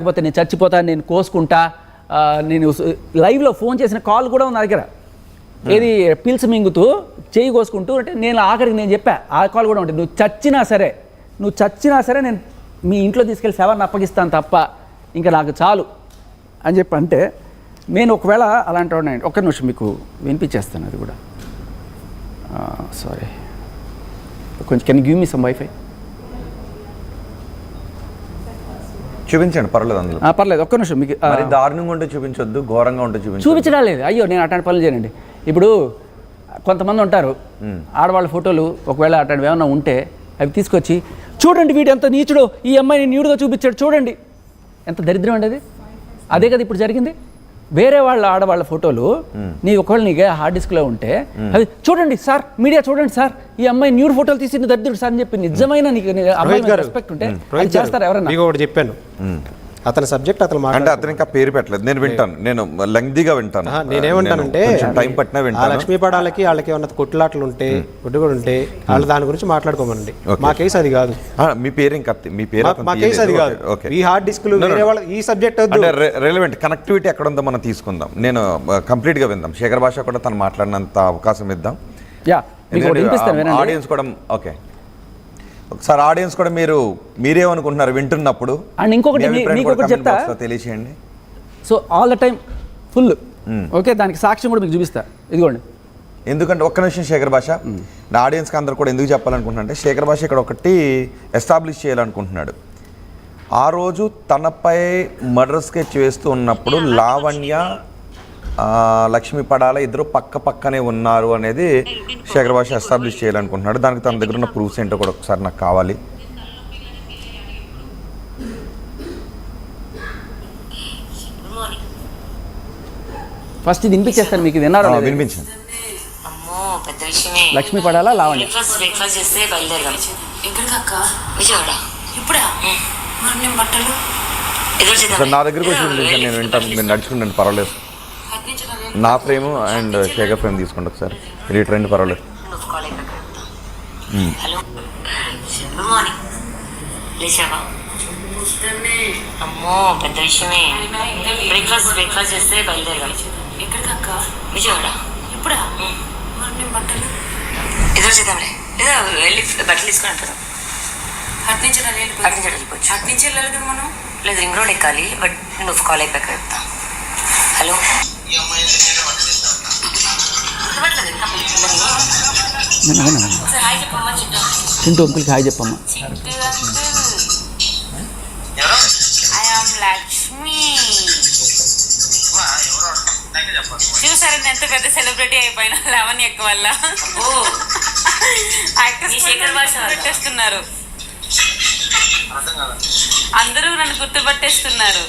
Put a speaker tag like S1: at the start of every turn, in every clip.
S1: లేకపోతే నేను చచ్చిపోతాను, నేను కోసుకుంటా, నేను లైవ్లో ఫోన్ చేసిన కాల్ కూడా ఉంది నా దగ్గర. ఏది పిల్స్ మింగుతూ చేయి కోసుకుంటూ అంటే నేను ఆఖరికి నేను చెప్పా, ఆ కాల్ కూడా ఉంటుంది, నువ్వు చచ్చినా సరే నేను మీ ఇంట్లో తీసుకెళ్ళి శవాన్ని అప్పగిస్తాను తప్ప ఇంకా నాకు చాలు అని చెప్పి అంటే నేను ఒకవేళ అలాంటి వాడిని. ఒక్క నిమిషం మీకు వినిపించేస్తాను అది కూడా. సారీ, కొంచెం can give me some wifi.
S2: చూపించండి, పర్లేదు, అందులో
S1: పర్లేదు. ఒక్క నిమిషం మీకు
S2: దారుణంగా ఉంటే చూపించొద్దు, ఘోరంగా ఉంటే
S1: చూపించడం లేదు. అయ్యో నేను అట్లాంటి పనులు చేయనండి. ఇప్పుడు కొంతమంది ఉంటారు ఆడవాళ్ళ ఫోటోలు, ఒకవేళ అట్లాంటివి ఏమైనా ఉంటే అవి తీసుకొచ్చి చూడండి వీడు ఎంత నీచుడో, ఈ అమ్మాయిని న్యూడ్గా చూపించాడు చూడండి, ఎంత దరిద్రం అండి అది. అదే కదా ఇప్పుడు జరిగింది. వేరే వాళ్ళ ఆడవాళ్ళ ఫోటోలు ఒకవేళ నీకు హార్డ్ డిస్క్లో ఉంటే అది చూడండి సార్, మీడియా చూడండి సార్, ఈ అమ్మాయి న్యూడ్ ఫోటోలు తీసి దరిద్రుడు సార్ అని చెప్పి నిజమైన నీకు అమ్మాయి రెస్పెక్ట్ ఉంటే చేస్తారు ఎవరైనా.
S3: ఒకటి చెప్పాను, అతని సబ్జెక్ట్ అతను
S2: అంటే అతను ఇంకా పేరు పెట్టలేదు, నేను వింటాను, నేను లెంగ్దీగా వింటాను.
S3: నేనేమంటానంటే
S2: టైం పట్టినా వింటాను.
S3: లక్ష్మీ పడాలకి వాళ్ళకి ఏమన్నా కొట్లాట్లు ఉంటే కొట్టుకొని ఉంటే వాళ్ళు దాని గురించి మాట్లాడుకోమనండి. మా కేసు అది కాదు.
S2: మీ పేరు ఇంకా మీ పేరు
S3: మా కేసు అది కాదు. ఈ హార్డ్ డిస్క్లు వేరే వాళ్ళ ఈ సబ్జెక్ట్
S2: అంటే రెలవెంట్ కనెక్టివిటీ ఎక్కడ ఉందో మనం తీసుకుందాం. నేను కంప్లీట్గా విందాం, శేఖర్ భాష కూడా తను మాట్లాడినంత అవకాశం ఇద్దాం ఆడియన్స్ కూడా. ఓకే, ఒకసారి ఆడియన్స్ కూడా మీరేమనుకుంటున్నారు వింటున్నప్పుడు
S1: అండ్ ఇంకొకటి చెప్తా
S2: తెలియచేయండి.
S1: So all the time full okay, దానికి సాక్ష్యం కూడా మీకు చూపిస్తా, ఇదిగోండి.
S2: ఎందుకంటే ఒక్క నిమిషం శేఖర్ భాష, నా ఆడియన్స్కి అందరు కూడా ఎందుకు చెప్పాలనుకుంటున్నా అంటే శేఖర్ భాష ఇక్కడ ఒకటి ఎస్టాబ్లిష్ చేయాలనుకుంటున్నాడు. ఆ రోజు తనపై మర్డర్ స్కెచ్ వేస్తూ ఉన్నప్పుడు లావణ్య, లక్ష్మీ పడాల ఇద్దరు పక్కనే ఉన్నారు అనేది శేఖర్ భాష ఎస్టాబ్లిష్ చేయాలనుకుంటున్నాడు. దానికి తన దగ్గర ఉన్న ప్రూఫ్స్ ఏంటో కూడా ఒకసారి నాకు కావాలి.
S1: ఫస్ట్ ఇది వినిపించేస్తాను మీకు, ఇది విన్నారా?
S2: వినిపించండి.
S1: లక్ష్మీ పడాలా లావణ్య
S2: నా దగ్గరకు వచ్చి వినిపించాను, నేను వింటాను, మీరు నడుచుకుంటాను, పర్వాలేదు. నా ఫ్రేమ్ అండ్ శేఖర్ ఫ్రేమ్ తీసుకోండి ఒకసారి, రీటర్ అండి, పర్వాలేదు.
S4: అమ్మో పెద్ద విషయమే. బ్రేక్ఫాస్ట్ చేస్తే బయలుదేరాం. విజయవాడ ఇప్పుడా? ఎదురు చేద్దాంలే, లేదా వెళ్ళి బట్టలు తీసుకొని వెళ్తాం. అటు నుంచి వెళ్ళాలి కదా మనం. లేదు రింగ్ రోడ్ ఎక్కాలి, బట్ నువ్వు కాల్ అయిపోయాక చెప్తా. హలో,
S1: చింటూ అంకుల్కి హాయ్ చెప్పమ్మా.
S4: లక్ష్మి చూసారా ఎంత పెద్ద సెలబ్రిటీ అయిపోయినా లావణ్య ఎక్కువ వల్ల. పెట్టేస్తున్నారు, అందరూ నన్ను గుర్తుపట్టేస్తున్నారు.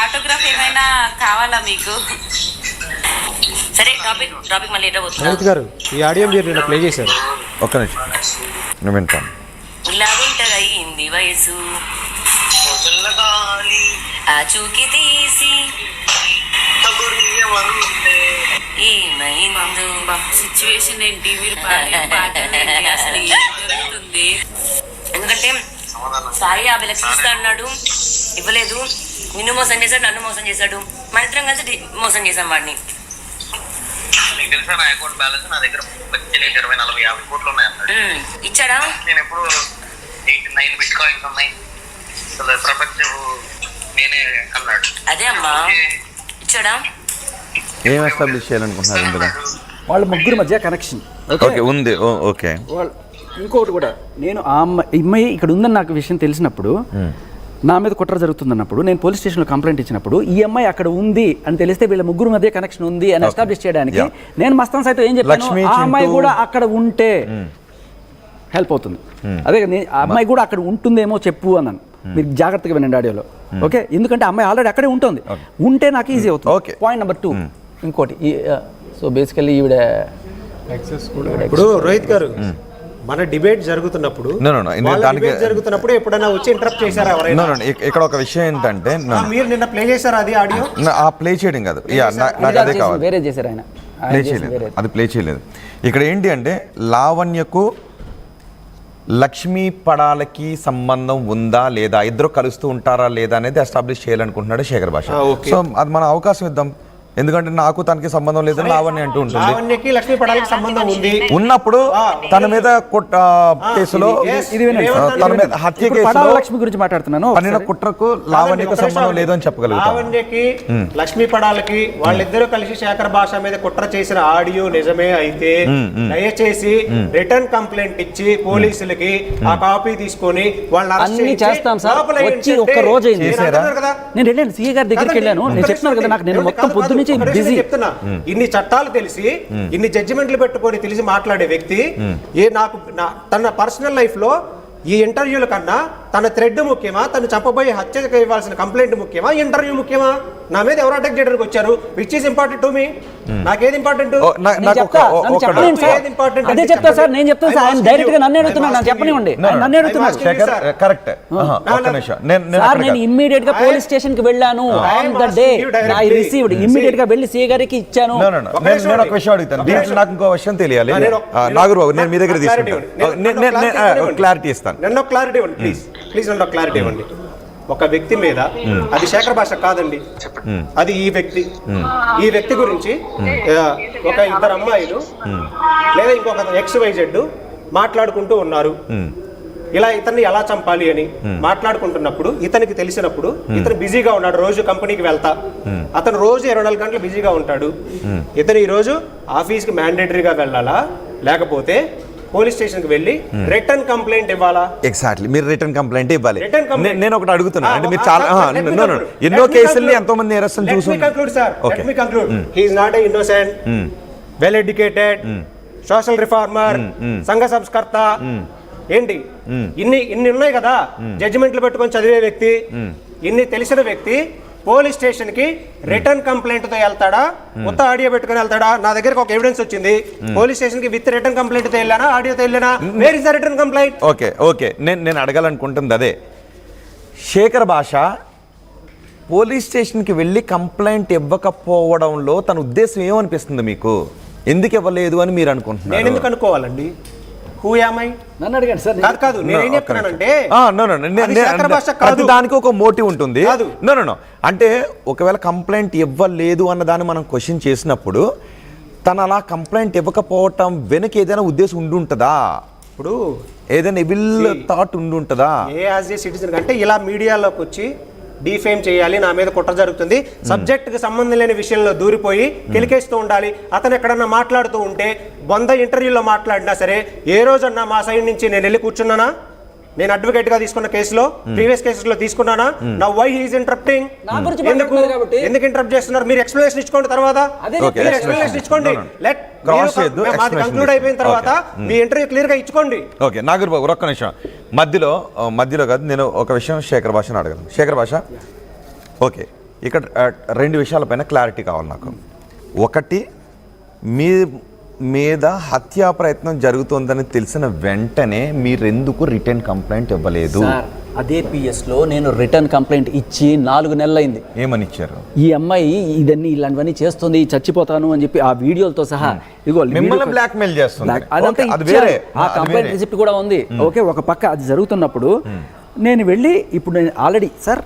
S4: ఆటోగ్రాఫ్ ఏమైనా కావాలా మీకు? సరే, టాపిక్ మళ్ళీ
S3: రోహిత్ గారు, ఈ ఆడియో మీరు నిన్న ప్లే చేశారు.
S2: ఒక్క నిమిషం నేను వింటాను.
S4: ఇలాగుంటది అయింది వయసు, ఆచూకి తీసి ఏమైందో సిచ్యువేషన్ ఏంటి, ఎందుకంటే సాయి 50 లక్షలు ఇస్తా అన్నాడు, ఇవ్వలేదు. నిన్ను మోసం చేశాడు, నన్ను మోసం చేశాడు, మన ఇద్దరం కలిసి మోసం చేశాం వాడిని. ఇచ్చాడా? నేను ఎప్పుడు 89 బిట్ కాయిన్స్ ఉన్నాయి, అదే అమ్మా, ఇచ్చాడా?
S2: ఏం ఎస్టాబ్లిష్ చేయాలనుకుంటున్నారు ఇందులో?
S1: వాళ్ళ ముగ్గురు మధ్య కనెక్షన్
S2: ఓకే ఉంది. ఓకే,
S1: ఇంకొకటి కూడా, నేను ఆ అమ్మాయి ఇక్కడ ఉందని నాకు విషయం తెలిసినప్పుడు, నా మీద కుట్ర జరుగుతుందన్నప్పుడు, నేను పోలీస్ స్టేషన్లో కంప్లైంట్ ఇచ్చినప్పుడు, ఈ అమ్మాయి అక్కడ ఉంది అని తెలిస్తే వీళ్ళ ముగ్గురు మధ్య కనెక్షన్ ఉంది అని ఎస్టాబ్లిష్ చేయడానికి నేను మస్తాన్ సైతం ఏం చెప్పాను, ఆ అమ్మాయి కూడా అక్కడ ఉంటే హెల్ప్ అవుతుంది. అదే ఆ అమ్మాయి కూడా అక్కడ ఉంటుందేమో చెప్పు అన్నాను. మీరు జాగ్రత్తగా వినండి ఆడియోలో, ఓకే? ఎందుకంటే అమ్మాయి ఆల్రెడీ అక్కడే ఉంటుంది, ఉంటే నాకు ఈజీ అవుతుంది. పాయింట్ నెంబర్ 2 ఇంకోటి. సో బేసికల్లీ ఈవిడ
S3: ఇప్పుడు రోహిత్ గారు, మన డిబేట్ జరుగుతున్నప్పుడు ఎప్పుడైనా వచ్చి ఇంటరప్ట్ చేశారా ఎవరైనా?
S2: ఇక్కడ ఒక విషయం ఏంటంటే,
S3: మీరు నిన్న ప్లే చేశారా అది ఆడియో?
S2: ప్లే చేయడం కాదు, నాకు అదే కావాలి.
S1: వేరే చేశారు ఆయన,
S2: ప్లే చేయలేదు, అది ప్లే చేయలేదు. ఇక్కడ ఏంటి అంటే లావణ్యకు లక్ష్మీ పడాలకి సంబంధం ఉందా లేదా, ఇద్దరు కలుస్తూ ఉంటారా లేదా అనేది ఎస్టాబ్లిష్ చేయాలనుకుంటున్నాడు శేఖర్ భాష.
S3: ఓకే.
S2: సో అది మన అవకాశం ఇద్దాం, ఎందుకంటే నాకు తనకి సంబంధం లేదని లావణ్య అంటూ ఉంటుంది.
S3: లావణ్యకి లక్ష్మీ పడాలకి సంబంధం ఉంది
S2: ఉన్నప్పుడు తన మీద కేసులో
S1: ఇది వినండి.
S2: తన మీద హత్య
S1: ఇప్పుడు
S2: కేసులో
S1: పడాల లక్ష్మి గురించి మాట్లాడుతున్నాను.
S2: పన్నిన కుట్రకు లావణ్యకు సంబంధం లేదు అని చెప్పగలుగుతాం.
S3: లావణ్యకి లక్ష్మీ పడాలకి వాళ్ళిద్దరూ కలిసి శేఖర్ భాష మీద కుట్ర చేసిన ఆడియో నిజమే అయితే దయచేసి రిటర్న్ కంప్లైంట్ ఇచ్చి పోలీసులకి ఆ కాపీ తీసుకొని వాళ్ళని అరెస్ట్
S1: అన్ని
S3: చేయించి
S1: చేస్తాం సార్.
S3: లోపల
S1: వచ్చి
S3: ఏంటంటే
S1: ఒక్క రోజు అయింది.
S3: మీరు అంటున్నారు కదా,
S1: నేను వెళ్ళాను సీఏ గారి దగ్గరికి వెళ్ళాను. నేను చెప్తున్నాను కదా, నాకు నేను మొత్తం పొద్దు నుంచి బిజీ.
S3: చెప్తున్నా ఇన్ని చట్టాలు తెలిసి ఇన్ని జడ్జిమెంట్లు పెట్టుకొని తెలిసి మాట్లాడే వ్యక్తి తన పర్సనల్ లైఫ్ లో ఈ ఇంటర్వ్యూల కన్నా తన థ్రెడ్ ముఖ్యమా, తను చెప్పబోయే హత్యకు ఇవ్వాల్సిన కంప్లైంట్ ముఖ్యమా, ఇంటర్వ్యూ ముఖ్యమా? నా మీద ఎవరు అటాక్ చేయడానికి వచ్చారు, which is important to me? నాకేది ఇంపార్టెంట్?
S1: నేను చెప్తా, నన్ను చెప్పనివ్వండి సార్. అదే చెప్తా సార్, నేను చెప్తాను సార్. ఆయన డైరెక్ట్ గా నన్ను అడుగుతున్నాను, నన్ను చెప్పనివ్వండి. నన్ను అడుగుతున్నాను
S2: కరెక్ట్.
S1: సార్, నేను ఇమ్మీడియట్ గా పోలీస్ స్టేషన్ కి వెళ్ళాను. On the day I received, immediate గా వెళ్ళి సీఏ గారికి ఇచ్చాను.
S2: నేను ఒక విషయం అడుగుతాను, దీంట్లో నాకు ఇంకో విషయం తెలియాలి. నాగూర్ బాబు, నేను మీ దగ్గర తీసుకుంటాను, క్లారిటీ ఇస్తాను.
S3: నన్ను క్లారిటీ ఇవ్వండి ప్లీజ్, ప్లీజ్ నన్ను క్లారిటీ ఇవ్వండి. ఒక వ్యక్తి మీద, అది శేఖర్ భాష కాదండి, అది ఈ వ్యక్తి గురించి ఒక ఇద్దరు అమ్మాయిలు లేదా ఇంకొక XYZ మాట్లాడుకుంటూ ఉన్నారు. ఇలా ఇతన్ని ఎలా చంపాలి అని మాట్లాడుకుంటున్నప్పుడు ఇతనికి తెలిసినప్పుడు ఇతను బిజీగా ఉన్నాడు, రోజు కంపెనీకి వెళ్తా, అతను రోజు 24 గంటలు బిజీగా ఉంటాడు. ఇతను ఈ రోజు ఆఫీస్కి మ్యాండేటరీగా వెళ్ళాలా, లేకపోతే పోలీస్ స్టేషన్ కి వెళ్ళి రిటర్న్ కంప్లైంట్ ఇవ్వాలా?
S2: ఎగ్జాక్ట్లీ, మీరు రిటర్న్ కంప్లైంట్ ఇవ్వాలి.
S3: Written complaint.
S2: నేను ఒకటి అడుగుతున్నా, అంటే మీరు చాలా ఎన్నో కేసుల్ని ఎంతో మంది నేరస్తులు చూసి.
S3: Let me conclude. He is not an innocent, well educated, social reformer, సంఘ సంస్కర్త. ఏంటి ఇన్ని ఉన్నాయి కదా, జడ్జిమెంట్లు పెట్టుకొని చదివే వ్యక్తి, ఇన్ని తెలిసిన వ్యక్తి పోలీస్ స్టేషన్ కి రిటర్న్ కంప్లైంట్ తో వెళ్తాడా, మొత్తం ఆడియో పెట్టుకుని వెళ్తాడా? నా దగ్గరకు ఒక ఎవిడెన్స్ వచ్చింది, పోలీస్ స్టేషన్ కి విత్ రిటర్న్ కంప్లైంట్ తో వెళ్ళానా, ఆడియోతో వెళ్ళానా? Where is the written complaint?
S2: Okay, నేను అడగాలనుకుంటుంది అదే. శేఖర్ భాష పోలీస్ స్టేషన్కి వెళ్ళి కంప్లైంట్ ఇవ్వకపోవడంలో తన ఉద్దేశం ఏమనిపిస్తుంది మీకు? ఎందుకు ఇవ్వలేదు అని మీరు అనుకుంటున్నారు?
S3: నేను ఎందుకు అనుకోవాలండి? Who am I?
S1: నన్ను అడిగాను సార్.
S3: కాదు, నేను ఏం చెప్తున్నానంటే
S2: దానికి ఒక మోటివ్ ఉంటుంది. నో అంటే ఒకవేళ కంప్లైంట్ ఇవ్వలేదు అన్న దాన్ని మనం క్వశ్చన్ చేసినప్పుడు తను అలా కంప్లైంట్ ఇవ్వకపోవటం వెనక ఏదైనా ఉద్దేశం ఉండుంటుందా?
S3: ఇప్పుడు
S2: ఏదైనా ఎవిల్ థాట్ ఉండుంటుందా?
S3: యాజ్ ఏ సిటిజన్ అంటే ఇలా మీడియాలోకి వచ్చి డిఫేమ్ చేయాలి, నా మీద కుట్ర జరుగుతుంది, సబ్జెక్ట్ కి సంబంధం లేని విషయంలో దూరిపోయి కెలికేస్తూ ఉండాలి. అతను ఎక్కడన్నా మాట్లాడుతూ ఉంటే 100 ఇంటర్వ్యూలో మాట్లాడినా సరే, ఏ రోజన్నా మా సైడ్ నుంచి నేను వెళ్ళి కూర్చున్నానా? నేను అడ్వకేట్ గా తీసుకున్న కేసులో, ప్రీవియస్ కేసెస్ లో తీసుకున్నానా? Now why he is interrupting? ఎందుకు ఇంటరప్ట్ చేస్తున్నారు? మీరు ఎక్స్ప్లనేషన్ ఇచ్చుకోండి, తర్వాత మీరు ఎక్స్ప్లనేషన్ ఇచ్చుకోండి. లెట్ మాది కంక్లూడ్ అయిపోయిన తర్వాత మీ ఇంటర్వ్యూ క్లియర్ గా ఇచ్చుకోండి.
S2: ఓకే నాగూర్ బాబు, ఒక్క నిమిషం. మధ్యలో కాదు, నేను ఒక విషయం శేఖర్ భాషను అడగను. శేఖర్ భాష, ఓకే, ఇక్కడ 2 విషయాలపైన క్లారిటీ కావాలి నాకు. ఒకటి, మీ మీద హత్యా ప్రయత్నం జరుగుతోందని తెలిసిన వెంటనే మీరెందుకు రిటర్న్ కంప్లైంట్ ఇవ్వలేదు?
S1: అదే పిఎస్ లో నేను రిటర్న్ కంప్లైంట్ ఇచ్చి 4 నెలలైంది.
S2: ఏమని ఇచ్చారు?
S1: ఈ అమ్మాయి ఇలాంటివన్నీ చేస్తుంది, చచ్చిపోతాను అని చెప్పి ఆ వీడియోలతో సహా
S2: మిమ్మల్ని బ్లాక్ మెయిల్ చేస్తుంది.
S1: ఆ కంప్లైంట్ రిసిప్ట్ కూడా ఉంది. ఓకే, ఒక పక్క అది జరుగుతున్నప్పుడు నేను వెళ్ళి, ఇప్పుడు నేను ఆల్రెడీ సార్,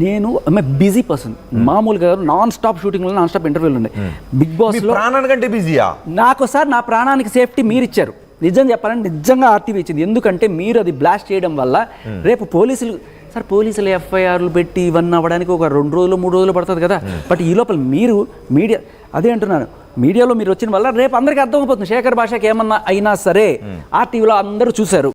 S1: నేను బిజీ పర్సన్, మామూలుగా non stop shooting, non stop ఇంటర్వ్యూలు ఉన్నాయి. బిగ్ బాస్ లో
S2: ప్రాణానికంటే బిజీయా?
S1: నాకు సార్, నా ప్రాణానికి సేఫ్టీ మీరు ఇచ్చారు. నిజం చెప్పాలంటే నిజంగా ఆర్టీవీ ఇచ్చింది. ఎందుకంటే మీరు అది బ్లాస్ట్ చేయడం వల్ల రేపు పోలీసులు ఎఫ్ఐఆర్లు పెట్టి ఇవన్నీ అవ్వడానికి ఒక 2 రోజులు 3 రోజులు పడుతుంది కదా. బట్ ఈ లోపల మీరు మీడియా, అదే అంటున్నాను, మీడియాలో మీరు వచ్చిన వల్ల రేపు అందరికీ అర్థమైపోతుంది శేఖర్ భాషకి ఏమన్నా అయినా సరే. ఆర్టీవీలో అందరూ చూశారు.